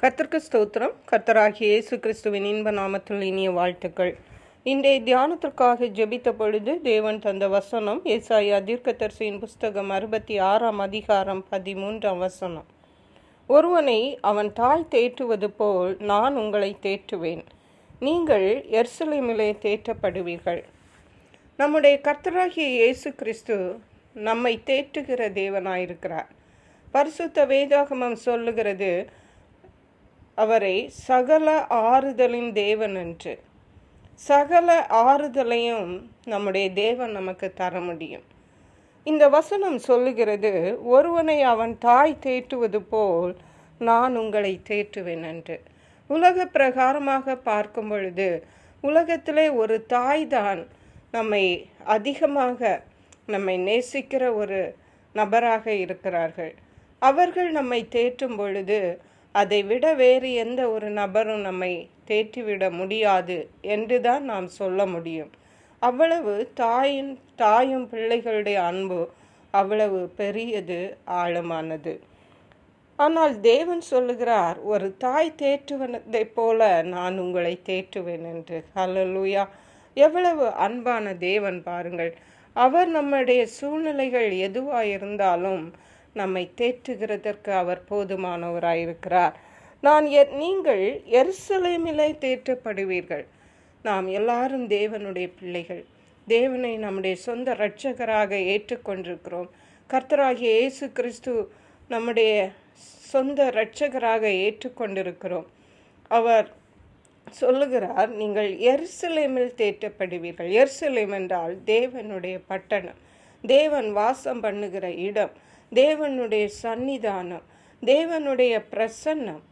கர்த்தருக்கு ஸ்தோத்திரம். கர்த்தராகிய இயேசு கிறிஸ்துவின் இன்ப நாமத்தில் இனிய வாழ்த்துக்கள். இன்றைய தியானத்திற்காக ஜெபித்த பொழுது தேவன் தந்த வசனம் ஏசாயா தீர்க்கதரிசியின் புஸ்தகம் 66 அதிகாரம் 13 வசனம். ஒருவனை அவன் தாய் தேற்றுவது போல் நான் உங்களை தேற்றுவேன், நீங்கள் எருசலேமிலே தேற்றப்படுவீர்கள். நம்முடைய கர்த்தராகிய இயேசு கிறிஸ்து நம்மை தேற்றுகிற தேவனாயிருக்கிறார். பரிசுத்த வேதாகமம் சொல்லுகிறது அவரை சகல ஆறுதலின் தேவன் என்று. சகல ஆறுதலையும் நம்முடைய தேவன் நமக்கு தர முடியும். இந்த வசனம் சொல்லுகிறது, ஒருவனை அவன் தாய் தேற்றுவது போல் நான் உங்களை தேற்றுவேன் என்று. உலக பிரகாரமாக பார்க்கும் பொழுது உலகத்திலே ஒரு தாய் தான் நம்மை அதிகமாக நம்மை நேசிக்கிற ஒரு நபராக இருக்கிறார்கள். அவர்கள் நம்மை தேற்றும் பொழுது அதை விட வேறு எந்த ஒரு நபரும் நம்மை தேற்றிவிட முடியாது என்றுதான் நாம் சொல்ல முடியும். அவ்வளவு தாயும் பிள்ளைகளுடைய அன்பு அவ்வளவு பெரியது, ஆழமானது. ஆனால் தேவன் சொல்லுகிறார், ஒரு தாய் தேற்றுவதை போல நான் உங்களை தேற்றுவேன் என்று. ஹல்லேலூயா! எவ்வளவு அன்பான தேவன் பாருங்கள். அவர் நம்முடைய சூழ்நிலைகள் எதுவாயிருந்தாலும் நம்மை தேற்றுகிறதற்கு அவர் போதுமானவராயிருக்கிறார். நீங்கள் எருசலேமிலே தேற்றப்படுவீர்கள். நாம் எல்லாரும் தேவனுடைய பிள்ளைகள். தேவனை நம்முடைய சொந்த இரட்சகராக ஏற்றுக்கொண்டிருக்கிறோம். கர்த்தராகிய இயேசு கிறிஸ்து நம்முடைய சொந்த இரட்சகராக ஏற்றுக்கொண்டிருக்கிறோம். அவர் சொல்லுகிறார், நீங்கள் எருசலேமில் தேற்றப்படுவீர்கள். எருசலேம் என்றால் தேவனுடைய பட்டணம், தேவன் வாசம் பண்ணுகிற இடம், தேவனுடைய சன்னிதானம், தேவனுடைய பிரசன்னம்.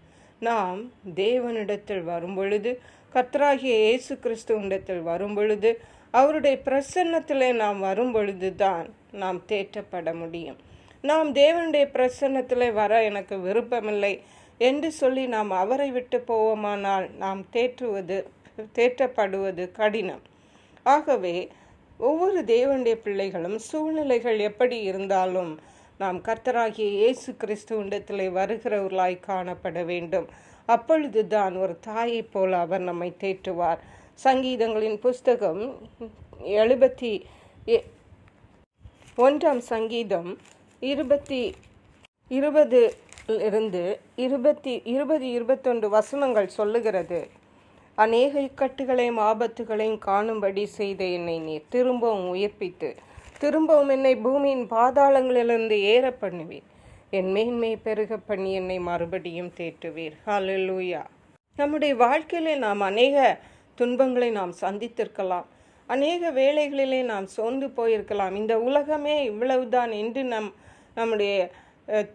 நாம் தேவனிடத்தில் வரும் பொழுது, கர்த்தராகிய இயேசு கிறிஸ்துவிடத்தில் வரும் பொழுது, அவருடைய பிரசன்னத்திலே நாம் வரும் பொழுது தான் நாம் தேற்றப்பட முடியும். நாம் தேவனுடைய பிரசன்னத்திலே வர எனக்கு விருப்பமில்லை என்று சொல்லி நாம் அவரை விட்டு போவோமானால் நாம் தேற்றப்படுவது கடினம். ஆகவே ஒவ்வொரு தேவனுடைய பிள்ளைகளும் சூழ்நிலைகள் எப்படி இருந்தாலும் நாம் கர்த்தராகிய இயேசு கிறிஸ்துவிடத்திலே வருகிறவர்களாய் காணப்பட வேண்டும். அப்பொழுதுதான் ஒரு தாயை போல அவர் நம்மை தேற்றுவார். சங்கீதங்களின் புஸ்தகம் 71 சங்கீதம் 20-21 வசனங்கள் சொல்லுகிறது, அநேக இக்கட்டுகளையும் ஆபத்துகளையும் காணும்படி செய்த என்னை நீர் திரும்பவும் உயிர்ப்பித்து திரும்பவும் என்னை பூமியின் பாதாளங்களிலிருந்து ஏற பண்ணுவீர். என் மேன்மை பெருக பண்ணி என்னை மறுபடியும் தேற்றுவீர். ஹல்லேலூயா! நம்முடைய வாழ்க்கையிலே நாம் அநேக துன்பங்களை நாம் சந்தித்திருக்கலாம். அநேக வேளைகளிலே நாம் சோர்ந்து போயிருக்கலாம். இந்த உலகமே இவ்வளவுதான் என்று நம்முடைய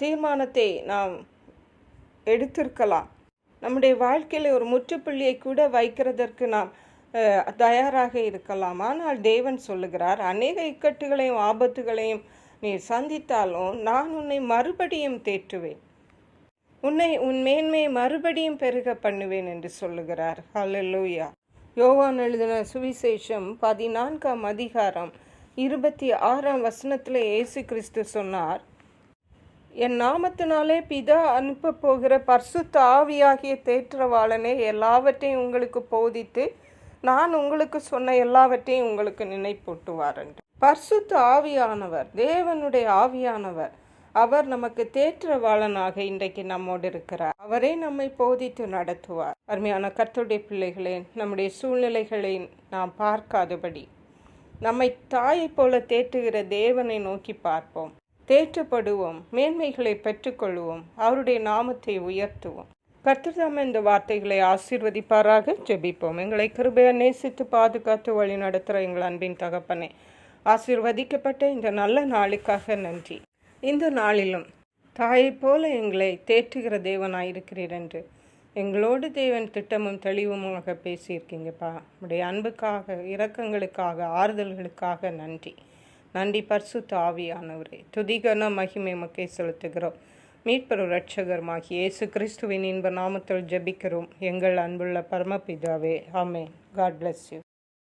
தீர்மானத்தை நாம் எடுத்திருக்கலாம். நம்முடைய வாழ்க்கையில் ஒரு முற்றுப்புள்ளியை கூட வைக்கிறதற்கு நாம் தயாராக இருக்கலாம். ஆனால் தேவன் சொல்லுகிறார், அநேக இக்கட்டுகளையும் ஆபத்துகளையும் நீ சந்தித்தாலும் நான் உன்னை மறுபடியும் தேற்றுவேன், உன் மேன்மையை மறுபடியும் பெருக பண்ணுவேன் என்று சொல்லுகிறார். ஹல்லேலூயா! யோவான் எழுதின சுவிசேஷம் 14 அதிகாரம் 26 வசனத்தில் இயேசு கிறிஸ்து சொன்னார், என் நாமத்தினாலே பிதா அனுப்ப போகிற பரிசுத்த ஆவியாகிய தேற்றவாளனே எல்லாவற்றையும் உங்களுக்கு போதித்து நான் உங்களுக்கு சொன்ன எல்லாவற்றையும் உங்களுக்கு நினைப்பூட்டுவார் என்று. பரிசுத்த ஆவியானவர், தேவனுடைய ஆவியானவர், அவர் நமக்கு தேற்றவாளனாக இன்றைக்கு நம்மோடு இருக்கிறார். அவரே நம்மை போதித்து நடத்துவார். அருமையான கர்த்தருடைய பிள்ளைகளே, நம்முடைய சூழ்நிலைகளை நாம் பார்க்காதபடி நம்மை தாயை போல தேற்றுகிற தேவனை நோக்கி பார்ப்போம், தேற்றப்படுவோம், மேன்மைகளை பெற்றுக்கொள்வோம், அவருடைய நாமத்தை உயர்த்துவோம். கர்த்தர் தாமே இந்த வார்த்தைகளை ஆசீர்வதிப்பாராக. ஜெபிப்போம். எங்களை கிருபையா நேசித்து பாதுகாத்து வழி நடத்துகிற எங்கள் அன்பின் தகப்பனே, ஆசீர்வதிக்கப்பட்ட இந்த நல்ல நாளுக்காக நன்றி. இந்த நாளிலும் தாயை போல எங்களை தேற்றுகிற தேவனாயிருக்கிறீர் என்று எங்களோடு தேவன் திட்டமும் தெளிவுமாக பேசியிருக்கீங்கப்பா. உடைய அன்புக்காக, இரக்கங்களுக்காக, ஆறுதல்களுக்காக நன்றி. நன்றி பரிசுத்த ஆவியானவரே. துதிகன மகிமை மக்கை செலுத்துகிறோம். மீட்பெரும் இரட்சகருமாகிய இயேசு கிறிஸ்துவின் இன்ப நாமத்தில் ஜெபிக்கிறோம் எங்கள் அன்புள்ள பரமபிதாவே. ஆமென். God bless you.